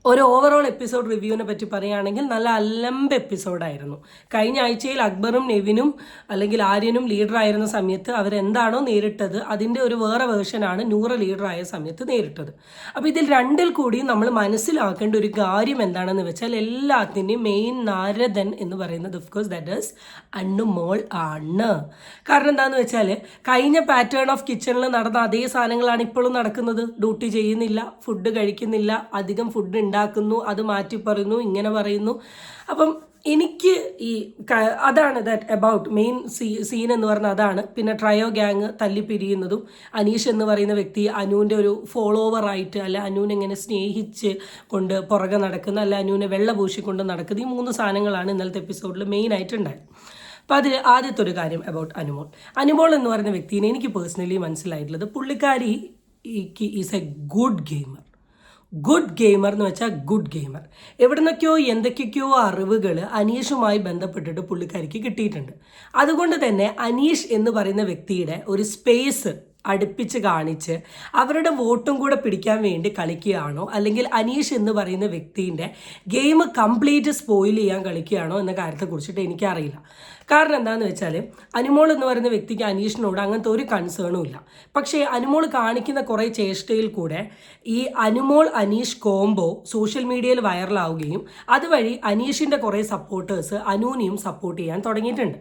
ഒരു overall episode റിവ്യൂവിനെ പറ്റി പറയുകയാണെങ്കിൽ നല്ല അലമ്പ് എപ്പിസോഡായിരുന്നു. കഴിഞ്ഞ ആഴ്ചയിൽ അക്ബറും നെവിനും അല്ലെങ്കിൽ ആര്യനും ലീഡറായിരുന്ന സമയത്ത് അവരെന്താണോ നേരിട്ടത് അതിൻ്റെ ഒരു വേറെ വേർഷനാണ് നൂറ ലീഡറായ സമയത്ത് നേരിട്ടത്. അപ്പോൾ ഇതിൽ രണ്ടിൽ കൂടി നമ്മൾ മനസ്സിലാക്കേണ്ട ഒരു കാര്യം എന്താണെന്ന് വെച്ചാൽ എല്ലാത്തിൻ്റെയും മെയിൻ നാരദൻ എന്ന് പറയുന്നത് ഓഫ്കോഴ്സ് ദാറ്റ് ഈസ് അന്നുമോൾ ആണ്. കാരണം എന്താണെന്ന് വെച്ചാൽ കഴിഞ്ഞ പാറ്റേൺ ഓഫ് കിച്ചണിൽ നടന്ന അതേ സാധനങ്ങളാണ് ഇപ്പോഴും നടക്കുന്നത്. ഡ്യൂട്ടി ചെയ്യുന്നില്ല, ഫുഡ് കഴിക്കുന്നില്ല, അധികം ഫുഡ് ഉണ്ടാക്കുന്നു, അത് മാറ്റി പറയുന്നു, ഇങ്ങനെ പറയുന്നു. അപ്പം എനിക്ക് ഈ അതാണ് ദാറ്റ് അബൌട്ട് മെയിൻ സീൻ എന്ന് പറഞ്ഞാൽ അതാണ്. പിന്നെ ട്രയോ ഗ്യാങ് തല്ലിപ്പിരിയുന്നതും അനീഷ് എന്ന് പറയുന്ന വ്യക്തി അനുവിൻ്റെ ഒരു ഫോളോവറായിട്ട് അല്ല അനുവിനെ ഇങ്ങനെ സ്നേഹിച്ച് കൊണ്ട് പുറകെ നടക്കുന്ന അല്ല അനുവിനെ വെള്ള പൂശിക്കൊണ്ട് നടക്കുന്ന ഈ 3 സാധനങ്ങളാണ് ഇന്നലത്തെ എപ്പിസോഡിൽ മെയിനായിട്ടുണ്ടായത്. അപ്പോൾ അതിൽ ആദ്യത്തെ ഒരു കാര്യം അബൌട്ട് അനുമോൾ എന്ന് പറയുന്ന വ്യക്തിനെ എനിക്ക് പേഴ്സണലി മനസ്സിലായിട്ടുള്ളത് പുള്ളിക്കാരി ഈസ് എ ഗുഡ് ഗെയിമർ എന്ന് വെച്ചാൽ ഗുഡ് ഗെയിമർ. എവിടെ നിന്നൊക്കെയോ എന്തൊക്കെയൊക്കെയോ അറിവുകൾ അനീഷുമായി ബന്ധപ്പെട്ടിട്ട് പുള്ളിക്കാരിക്ക് കിട്ടിയിട്ടുണ്ട്. അതുകൊണ്ട് തന്നെ അനീഷ് എന്ന് പറയുന്ന വ്യക്തിയുടെ ഒരു സ്പേസ് അടുപ്പിച്ച് കാണിച്ച് അവരുടെ വോട്ടും കൂടെ പിടിക്കാൻ വേണ്ടി കളിക്കുകയാണോ അല്ലെങ്കിൽ അനീഷ് എന്ന് പറയുന്ന വ്യക്തിൻ്റെ ഗെയിം കംപ്ലീറ്റ് സ്പോയിൽ ചെയ്യാൻ കളിക്കുകയാണോ എന്ന കാര്യത്തെക്കുറിച്ചിട്ട് എനിക്കറിയില്ല. കാരണം എന്താണെന്ന് വെച്ചാൽ അനുമോൾ എന്ന് പറയുന്ന വ്യക്തിക്ക് അനീഷിനോട് അങ്ങനത്തെ ഒരു കൺസേണും ഇല്ല. പക്ഷേ അനുമോൾ കാണിക്കുന്ന കുറേ ചേഷ്ടയിൽ കൂടെ ഈ അനുമോൾ അനീഷ് കോംബോ സോഷ്യൽ മീഡിയയിൽ വൈറലാവുകയും അതുവഴി അനീഷിൻ്റെ കുറേ സപ്പോർട്ടേഴ്സ് അനുവിനെയും സപ്പോർട്ട് ചെയ്യാൻ തുടങ്ങിയിട്ടുണ്ട്.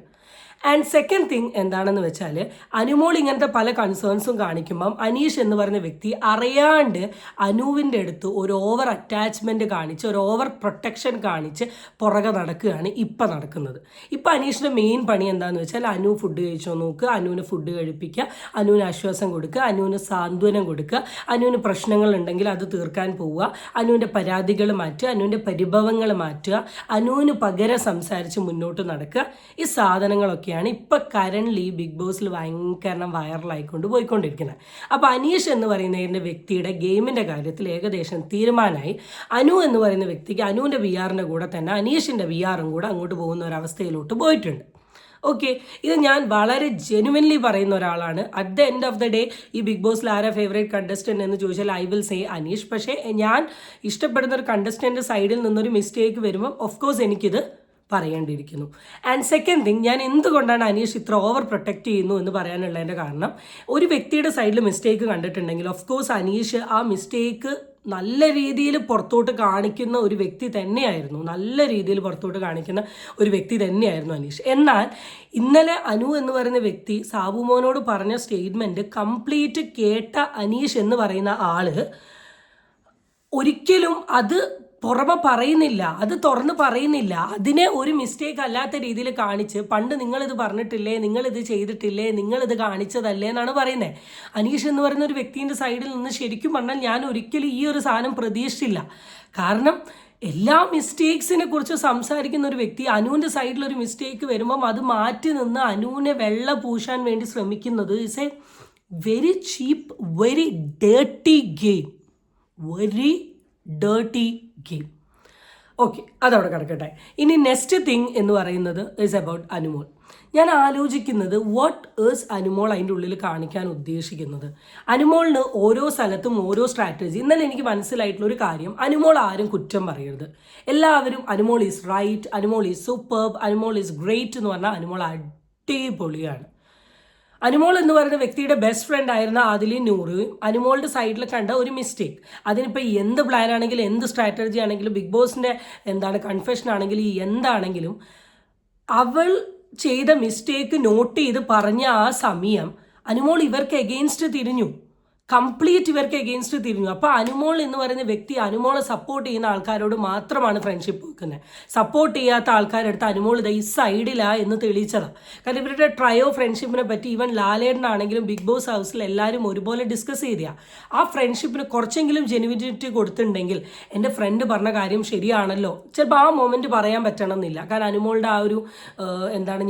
ആൻഡ് സെക്കൻഡ് തിങ് എന്താണെന്ന് വെച്ചാൽ അനുമോൾ ഇങ്ങനത്തെ പല കൺസേൺസും കാണിക്കുമ്പം അനീഷ് എന്ന് പറയുന്ന വ്യക്തി അറിയാണ്ട് അനുവിൻ്റെ അടുത്ത് ഒരു ഓവർ അറ്റാച്ച്മെൻറ്റ് കാണിച്ച് ഒരു ഓവർ പ്രൊട്ടക്ഷൻ കാണിച്ച് പുറകെ നടക്കുകയാണ് ഇപ്പം നടക്കുന്നത്. ഇപ്പം അനീഷിൻ്റെ മെയിൻ പണി എന്താണെന്ന് വെച്ചാൽ അനു ഫുഡ് കഴിച്ചോ നോക്കുക, അനുവിന് ഫുഡ് കഴിപ്പിക്കുക, അനുവിന് ആശ്വാസം കൊടുക്കുക, അനുവിന് സാന്ത്വനം കൊടുക്കുക, അനുവിന് പ്രശ്നങ്ങളുണ്ടെങ്കിൽ അത് തീർക്കാൻ പോവുക, അനുവിൻ്റെ പരാതികൾ മാറ്റുക, അനുവിൻ്റെ പരിഭവങ്ങൾ മാറ്റുക, അനുവിന് പകരം സംസാരിച്ച് മുന്നോട്ട് നടക്കുക. ഈ സാധനങ്ങളൊക്കെ ഇപ്പം കറൻറ്റ്ലി ബിഗ് ബോസിൽ ഭയങ്കര വൈറലായിക്കൊണ്ട് പോയിക്കൊണ്ടിരിക്കുന്നത്. അപ്പോൾ അനീഷ് എന്ന് പറയുന്ന വ്യക്തിയുടെ ഗെയിമിൻ്റെ കാര്യത്തിൽ ഏകദേശം തീരുമാനമായി. അനു എന്ന് പറയുന്ന വ്യക്തിക്ക് അനുവിൻ്റെ VR കൂടെ തന്നെ അനീഷിൻ്റെ VRും കൂടെ അങ്ങോട്ട് പോകുന്ന ഒരവസ്ഥയിലോട്ട് പോയിട്ടുണ്ട്. ഓക്കെ, ഇത് ഞാൻ വളരെ ജെനുവൻലി പറയുന്ന ഒരാളാണ്. At the end of the day ഈ ബിഗ് ബോസിൽ ആരാ ഫേവറേറ്റ് കണ്ടസ്റ്റൻ്റ് എന്ന് ചോദിച്ചാൽ ഐ വിൽ സേ അനീഷ്. പക്ഷേ ഞാൻ ഇഷ്ടപ്പെടുന്ന ഒരു കണ്ടസ്റ്റൻ്റ് സൈഡിൽ നിന്നൊരു മിസ്റ്റേക്ക് വരുമ്പോൾ ഓഫ്കോഴ്സ് എനിക്കിത് പറയേണ്ടിയിരിക്കുന്നു. ആൻഡ് സെക്കൻഡ് തിങ്, ഞാൻ എന്തുകൊണ്ടാണ് അനീഷ് ഇത്ര ഓവർ പ്രൊട്ടക്റ്റ് ചെയ്യുന്നു എന്ന് പറയാനുള്ളതിൻ്റെ കാരണം, ഒരു വ്യക്തിയുടെ സൈഡിൽ മിസ്റ്റേക്ക് കണ്ടിട്ടുണ്ടെങ്കിൽ ഓഫ്കോഴ്സ് അനീഷ് ആ മിസ്റ്റേക്ക് നല്ല രീതിയിൽ പുറത്തോട്ട് കാണിക്കുന്ന ഒരു വ്യക്തി തന്നെയായിരുന്നു. നല്ല രീതിയിൽ പുറത്തോട്ട് കാണിക്കുന്ന ഒരു വ്യക്തി തന്നെയായിരുന്നു അനീഷ്. എന്നാൽ ഇന്നലെ അനു എന്ന് പറയുന്ന വ്യക്തി സാബുമോനോട് പറഞ്ഞ സ്റ്റേറ്റ്മെൻറ്റ് കംപ്ലീറ്റ് കേട്ട അനീഷ് എന്ന് പറയുന്ന ആള് ഒരിക്കലും അത് പുറമെ പറയുന്നില്ല, അത് തുറന്ന് പറയുന്നില്ല. അതിനെ ഒരു മിസ്റ്റേക്ക് അല്ലാത്ത രീതിയിൽ കാണിച്ച് പണ്ട് നിങ്ങളിത് പറഞ്ഞിട്ടില്ലേ, നിങ്ങളിത് ചെയ്തിട്ടില്ലേ, നിങ്ങളിത് കാണിച്ചതല്ലേ എന്നാണ് പറയുന്നത്. അനീഷ് എന്ന് പറയുന്ന ഒരു വ്യക്തിൻ്റെ സൈഡിൽ നിന്ന് ശരിക്കും പറഞ്ഞാൽ ഞാൻ ഒരിക്കലും ഈ ഒരു സാധനം പ്രതീക്ഷിച്ചില്ല. കാരണം എല്ലാ മിസ്റ്റേക്സിനെ കുറിച്ച് സംസാരിക്കുന്ന ഒരു വ്യക്തി അനുവിൻ്റെ സൈഡിലൊരു മിസ്റ്റേക്ക് വരുമ്പം അത് മാറ്റി നിന്ന് അനുവിനെ വെള്ള പൂശാൻ വേണ്ടി ശ്രമിക്കുന്നത് is A very cheap, very dirty game, very dirty game. Okay, അതവിടെ കിടക്കട്ടെ. ഇനി നെക്സ്റ്റ് തിങ് എന്ന് പറയുന്നത് ഈസ് അബൌട്ട് അനുമോൾ. ഞാൻ ആലോചിക്കുന്നത് വാട്ട് ഈസ് അനുമോൾ അതിൻ്റെ ഉള്ളിൽ കാണിക്കാൻ ഉദ്ദേശിക്കുന്നത്. അനുമോളിന് ഓരോ സ്ഥലത്തും ഓരോ സ്ട്രാറ്റജി. ഇന്നലെ എനിക്ക് മനസ്സിലായിട്ടുള്ള ഒരു കാര്യം, അനുമോൾ ആരും കുറ്റം പറയരുത്. എല്ലാവരും Anumol is right, Anumol is superb, Anumol is great എന്ന് പറഞ്ഞാൽ അനുമോൾ അടിപൊളിയാണ്. അനുമോൾ എന്ന് പറയുന്ന വ്യക്തിയുടെ ബെസ്റ്റ് ഫ്രണ്ട് ആയിരുന്ന ആദിലും നൂറും അനുമോളുടെ സൈഡിൽ കണ്ട ഒരു മിസ്റ്റേക്ക്, അതിനിപ്പോൾ എന്ത് പ്ലാൻ ആണെങ്കിലും എന്ത് സ്ട്രാറ്റജി ആണെങ്കിലും ബിഗ് ബോസിൻ്റെ കൺഫെഷൻ ആണെങ്കിലും എന്താണെങ്കിലും അവൾ ചെയ്ത മിസ്റ്റേക്ക് നോട്ട് ചെയ്ത് പറഞ്ഞ ആ സമയം അനുമോൾ ഇവർക്ക് എഗെയിൻസ്റ്റ് തിരിഞ്ഞു, കംപ്ലീറ്റ് ഇവർക്ക് എഗെയിൻസ്റ്റ് തിരിഞ്ഞു. അപ്പോൾ അനുമോൾ എന്ന് പറയുന്ന വ്യക്തി അനുമോളെ സപ്പോർട്ട് ചെയ്യുന്ന ആൾക്കാരോട് മാത്രമാണ് ഫ്രണ്ട്ഷിപ്പ് വെക്കുന്നത്. സപ്പോർട്ട് ചെയ്യാത്ത ആൾക്കാരെടുത്ത് അനുമോൾ ഇതാ ഈ സൈഡിലാ എന്ന് തെളിയിച്ചതാണ്. കാരണം ഇവരുടെ ട്രയോ ഫ്രണ്ട്ഷിപ്പിനെ പറ്റി ഈവൻ ലാലേട്ടനാണെങ്കിലും ബിഗ് ബോസ് ഹൗസിൽ എല്ലാവരും ഒരുപോലെ ഡിസ്കസ് ചെയ്തിയാ. ആ ഫ്രണ്ട്ഷിപ്പിന് കുറച്ചെങ്കിലും ജെനുവിനിറ്റി കൊടുത്തിട്ടുണ്ടെങ്കിൽ എൻ്റെ ഫ്രണ്ട് പറഞ്ഞ കാര്യം ശരിയാണല്ലോ, ചിലപ്പോൾ ആ മൊമെൻറ്റ് പറയാൻ പറ്റണമെന്നില്ല. കാരണം അനുമോളുടെ ആ ഒരു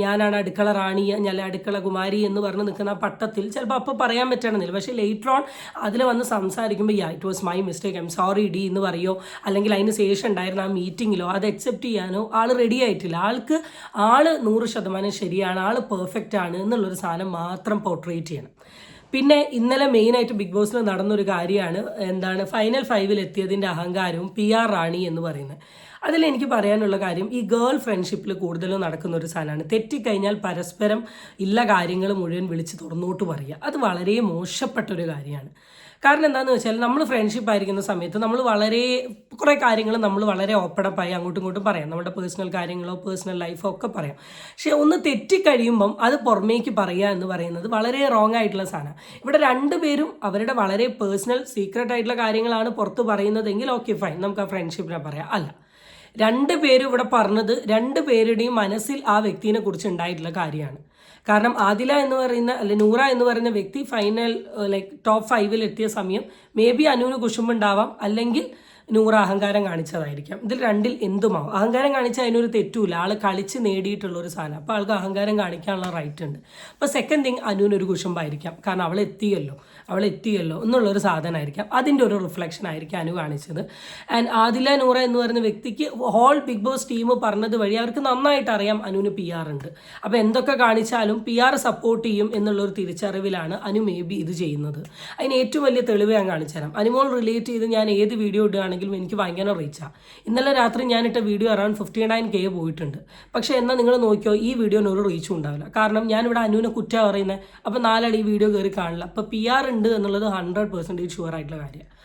ഞാനാണ് അടുക്കള റാണി, ഞാൻ അടുക്കള കുമാരി എന്ന് പറഞ്ഞ് നിൽക്കുന്ന ആ പട്ടത്തിൽ ചിലപ്പോൾ അപ്പോൾ പറയാൻ പറ്റണമെന്നില്ല. പക്ഷേ ലേറ്റർ ഓൺ അതിൽ വന്ന് സംസാരിക്കുമ്പോൾ it was my mistake, I am sorry D എന്ന് പറയോ അല്ലെങ്കിൽ അതിന് ശേഷം ഉണ്ടായിരുന്ന ആ മീറ്റിങ്ങിലോ അത് അക്സെപ്റ്റ് ചെയ്യാനോ ആൾ റെഡി ആയിട്ടില്ല. ആള് 100% ശരിയാണ്, ആൾ പെർഫെക്റ്റ് ആണ് എന്നുള്ളൊരു സാധനം മാത്രം പോർട്രേറ്റ് ചെയ്യണം. പിന്നെ ഇന്നലെ മെയിനായിട്ട് ബിഗ് ബോസിൽ നടന്നൊരു കാര്യമാണ് എന്താണ് ഫൈനൽ 5-ൽ എത്തിയതിൻ്റെ അഹങ്കാരവും PR റാണി എന്ന് പറയുന്നത്. അതിലെനിക്ക് പറയാനുള്ള കാര്യം ഈ ഗേൾ ഫ്രണ്ട്ഷിപ്പിൽ കൂടുതലും നടക്കുന്ന ഒരു സാധനമാണ്. തെറ്റിക്കഴിഞ്ഞാൽ പരസ്പരം ഇല്ല കാര്യങ്ങൾ മുഴുവൻ വിളിച്ച് തുറന്നോട്ട് പറയുക. അത് വളരെ മോശപ്പെട്ടൊരു കാര്യമാണ്. കാരണം എന്താണെന്ന് വെച്ചാൽ നമ്മൾ ഫ്രണ്ട്ഷിപ്പ് ആയിരിക്കുന്ന സമയത്ത് നമ്മൾ കുറേ കാര്യങ്ങൾ നമ്മൾ വളരെ ഓപ്പണപ്പായി അങ്ങോട്ടും ഇങ്ങോട്ടും പറയാം. നമ്മുടെ പേഴ്സണൽ കാര്യങ്ങളോ പേഴ്സണൽ ലൈഫോ ഒക്കെ പറയാം. പക്ഷേ ഒന്ന് തെറ്റിക്കഴിയുമ്പം അത് പുറമേക്ക് പറയുക എന്ന് പറയുന്നത് വളരെ റോങ് ആയിട്ടുള്ള സാധനമാണ്. ഇവിടെ രണ്ടുപേരും അവരുടെ വളരെ പേഴ്സണൽ സീക്രട്ട് ആയിട്ടുള്ള കാര്യങ്ങളാണ് പുറത്ത് പറയുന്നതെങ്കിൽ ഓക്കെ ഫൈൻ, നമുക്ക് ആ ഫ്രണ്ട്ഷിപ്പിനെ പറയാം. അല്ല, രണ്ടുപേരും ഇവിടെ പറഞ്ഞത് രണ്ടുപേരുടെയും മനസ്സിൽ ആ വ്യക്തിനെ കുറിച്ച് ഉണ്ടായിട്ടുള്ള കാര്യമാണ്. കാരണം ആദില എന്ന് പറയുന്ന നൂറ എന്ന് പറയുന്ന വ്യക്തി ഫൈനൽ ടോപ്പ് 5-ൽ എത്തിയ സമയം മേ ബി അനുവിന് കുശുമ്പുണ്ടാവാം, അല്ലെങ്കിൽ നൂറ അഹങ്കാരം കാണിച്ചതായിരിക്കാം. ഇതിൽ രണ്ടിൽ എന്തുമാവും. അഹങ്കാരം കാണിച്ചാൽ അതിനൊരു തെറ്റുമില്ല. ആൾ കളിച്ച് നേടിയിട്ടുള്ള ഒരു സാധനം. അപ്പോൾ ആൾക്ക് അഹങ്കാരം കാണിക്കാനുള്ള റൈറ്റ് ഉണ്ട്. അപ്പോൾ സെക്കൻഡ് തിങ് അനുവിനൊരു കുശുമ്പായിരിക്കാം. കാരണം അവൾ എത്തിയല്ലോ എന്നുള്ളൊരു സാധനമായിരിക്കാം. അതിൻ്റെ ഒരു റിഫ്ലക്ഷൻ ആയിരിക്കും അനു കാണിച്ചത്. ആൻഡ് ആദില നൂറ എന്ന് പറയുന്ന വ്യക്തിക്ക് ഹോൾ ബിഗ് ബോസ് ടീം പറഞ്ഞത് വഴി അവർക്ക് നന്നായിട്ട് അറിയാം അനുവിന് PR ഉണ്ട്. അപ്പോൾ എന്തൊക്കെ കാണിച്ചാലും PR സപ്പോർട്ട് ചെയ്യും എന്നുള്ളൊരു തിരിച്ചറിവിലാണ് അനു മേ ബി ഇത് ചെയ്യുന്നത്. അതിന് ഏറ്റവും വലിയ തെളിവ് ഞാൻ കാണിച്ചു തരാം. അനുമോൾ റിലേറ്റ് ചെയ്ത് ഞാൻ ഏത് വീഡിയോ ഇടുകയാണെങ്കിലും എനിക്ക് ഭയങ്കര റീച്ചാണ്. ഇന്നലെ രാത്രി ഞാനിട്ട വീഡിയോ അറൗണ്ട് 59K പോയിട്ടുണ്ട്. പക്ഷേ എന്നാൽ നിങ്ങൾ നോക്കിയോ, ഈ വീഡിയോന് ഒരു റീച്ചും ഉണ്ടാവില്ല. കാരണം ഞാനിവിടെ അനുവിനെ കുറ്റം പറയുന്നത്. അപ്പോൾ 4 അടി വീഡിയോ കയറി കാണില്ല. അപ്പോൾ PR ഉണ്ട് എന്നുള്ളത് 100% ഷുവർ ആയിട്ടുള്ള കാര്യമാണ്.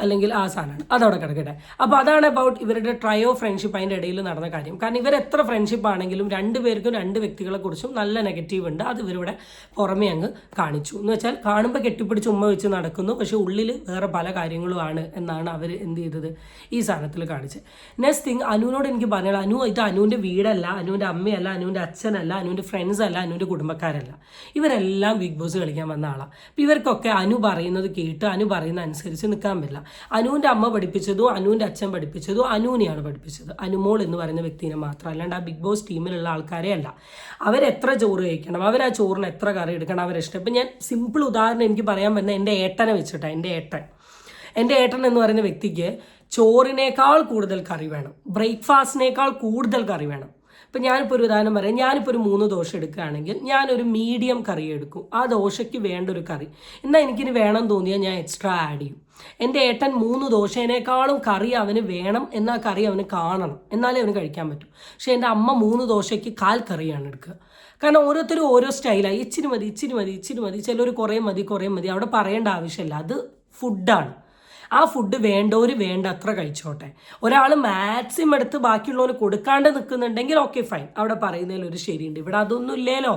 അല്ലെങ്കിൽ ആ സാധനമാണ്, അതവിടെ കിടക്കട്ടെ. അപ്പോൾ അതാണ് അബൌട്ട് ഇവരുടെ ട്രയോ ഫ്രണ്ട്ഷിപ്പ് അതിൻ്റെ ഇടയിൽ നടന്ന കാര്യം. കാരണം ഇവരെത്ര ഫ്രണ്ട്ഷിപ്പ് ആണെങ്കിലും രണ്ടുപേർക്കും രണ്ട് വ്യക്തികളെക്കുറിച്ചും നല്ല നെഗറ്റീവ് ഉണ്ട്. അത് ഇവരിവിടെ പുറമേ അങ്ങ് കാണിച്ചു. എന്ന് വെച്ചാൽ കാണുമ്പോൾ കെട്ടിപ്പിടിച്ച് ഉമ്മ വെച്ച് നടക്കുന്നു, പക്ഷേ ഉള്ളിൽ വേറെ പല കാര്യങ്ങളുമാണ് എന്നാണ് അവർ എന്ത് ചെയ്തത്, ഈ സാധനത്തിൽ കാണിച്ചത്. നെക്സ്റ്റ് തിങ്, അനുവിനോട് എനിക്ക് പറയാനുള്ള, ഇത് അനുവിൻ്റെ വീടല്ല, അനുവിൻ്റെ അമ്മയല്ല, അനുവിൻ്റെ അച്ഛനല്ല, അനുവിൻ്റെ ഫ്രണ്ട്സ് അല്ല, അനുവിൻ്റെ കുടുംബക്കാരല്ല. ഇവരെല്ലാം ബിഗ് ബോസ് കളിക്കാൻ വന്ന ആളാണ്. അപ്പോൾ ഇവർക്കൊക്കെ അനു പറയുന്നത് കേട്ട് അനു പറയുന്ന അനുസരിച്ച് നിൽക്കാൻ പറ്റില്ല. അനുവിൻ്റെ അമ്മ പഠിപ്പിച്ചതോ അനുവിൻ്റെ അച്ഛൻ പഠിപ്പിച്ചതോ അനുവിനെയാണ് പഠിപ്പിച്ചത്. അനുമോൾ എന്ന് പറയുന്ന വ്യക്തിനെ മാത്രം, അല്ലാണ്ട് ആ ബിഗ് ബോസ് ടീമിലുള്ള ആൾക്കാരെ അല്ല. അവരെത്ര ചോറ് കഴിക്കണം, അവർ ആ ചോറിന് എത്ര കറി എടുക്കണം, അവരിഷ്ടം. ഇപ്പം ഞാൻ സിമ്പിൾ ഉദാഹരണം എനിക്ക് പറയാൻ പറ്റുന്ന എൻ്റെ ഏട്ടനെ വെച്ചിട്ടാണ്. എൻ്റെ ഏട്ടൻ എന്ന് പറയുന്ന വ്യക്തിക്ക് ചോറിനേക്കാൾ കൂടുതൽ കറി വേണം, ബ്രേക്ക്ഫാസ്റ്റിനേക്കാൾ കൂടുതൽ കറി വേണം. ഇപ്പം ഞാനിപ്പോൾ ഒരു ഉദാഹരണം പറയാം. ഞാനിപ്പോൾ ഒരു 3 ദോശ എടുക്കുകയാണെങ്കിൽ ഞാനൊരു മീഡിയം കറി എടുക്കും. ആ ദോശയ്ക്ക് വേണ്ട ഒരു കറി എന്നാൽ എനിക്കിന് വേണം തോന്നിയാൽ ഞാൻ എക്സ്ട്രാ ആഡ് ചെയ്യും. എൻ്റെ ഏട്ടൻ 3 ദോശേനേക്കാളും കറി അവന് വേണം, എന്നാൽ കറി അവന് കാണണം, എന്നാലേ അവന് കഴിക്കാൻ പറ്റും. പക്ഷേ എൻ്റെ അമ്മ 3 ദോശയ്ക്ക് 1/4 കറിയാണ് എടുക്കുക. കാരണം ഓരോരുത്തരും ഓരോ സ്റ്റൈലായി. ഇച്ചിരി മതി, ചിലർ കുറേ മതി. അവിടെ പറയേണ്ട ആവശ്യമില്ല. അത് ഫുഡാണ്. ആ ഫുഡ് വേണ്ടവർ വേണ്ടത്ര കഴിച്ചോട്ടെ. ഒരാൾ മാക്സിമം എടുത്ത് ബാക്കിയുള്ളവർ കൊടുക്കാണ്ട് നിൽക്കുന്നുണ്ടെങ്കിൽ ഓക്കെ ഫൈൻ, അവിടെ പറയുന്നതിൽ ഒരു ശരിയുണ്ട്. ഇവിടെ അതൊന്നും ഇല്ലല്ലോ.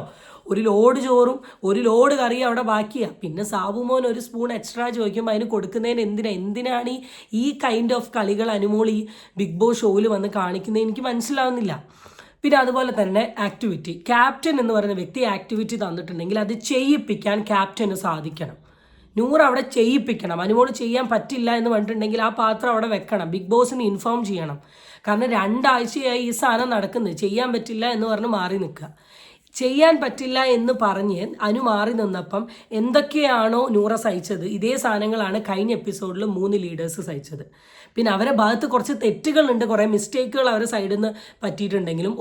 ഒരു ലോഡ് ചോറും ഒരു ലോഡ് കറിയും അവിടെ ബാക്കിയാണ്. പിന്നെ സാബുമോൻ ഒരു സ്പൂൺ എക്സ്ട്രാ ചോദിക്കുമ്പോൾ അതിന് കൊടുക്കുന്നതിന് എന്തിനാണ് ഈ കൈൻഡ് ഓഫ് കളികൾ അനുമോൾ ഈ ബിഗ് ബോസ് ഷോയിൽ വന്ന് കാണിക്കുന്നത് എനിക്ക് മനസ്സിലാവുന്നില്ല. പിന്നെ അതുപോലെ തന്നെ ആക്ടിവിറ്റി, ക്യാപ്റ്റൻ എന്ന് പറയുന്ന വ്യക്തി ആക്ടിവിറ്റി തന്നിട്ടുണ്ടെങ്കിൽ അത് ചെയ്യിപ്പിക്കാൻ ക്യാപ്റ്റന് സാധിക്കണം. 100 അവിടെ ചെയ്യിപ്പിക്കണം. അനുമോൾ ചെയ്യാൻ പറ്റില്ല എന്ന് പറഞ്ഞിട്ടുണ്ടെങ്കിൽ ആ പാത്രം അവിടെ വെക്കണം, ബിഗ് ബോസിന് ഇൻഫോം ചെയ്യണം. കാരണം 2 ആഴ്ചയായി ഈ സാധനം നടക്കുന്നത്. ചെയ്യാൻ പറ്റില്ല എന്ന് പറഞ്ഞ് മാറി നിൽക്കുക. ചെയ്യാൻ പറ്റില്ല എന്ന് പറഞ്ഞ് അനു മാറി നിന്നപ്പം എന്തൊക്കെയാണോ 100 സഹിച്ചത്, ഇതേ സാധനങ്ങളാണ് കഴിഞ്ഞ എപ്പിസോഡിൽ 3 ലീഡേഴ്സ് സഹിച്ചത്. പിന്നെ അവരെ ഭാഗത്ത് കുറച്ച് തെറ്റുകളുണ്ട്, കുറേ മിസ്റ്റേക്കുകൾ അവരുടെ സൈഡിൽ നിന്ന് പറ്റിയിട്ടുണ്ടെങ്കിലും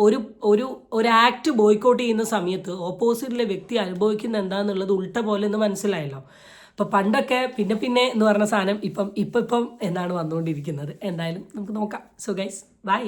ഒരു ആക്ട് ബോയ്ക്കോട്ട് ചെയ്യുന്ന സമയത്ത് ഓപ്പോസിറ്റിലെ വ്യക്തി അനുഭവിക്കുന്ന എന്താണെന്നുള്ളത് ഉൾട്ട പോലെ എന്ന് മനസ്സിലായല്ലോ. അപ്പോൾ പണ്ടൊക്കെ പിന്നെ എന്ന് പറഞ്ഞ സാധനം ഇപ്പം എന്നാണ് വന്നുകൊണ്ടിരിക്കുന്നത്. എന്തായാലും നമുക്ക് നോക്കാം. So guys, by.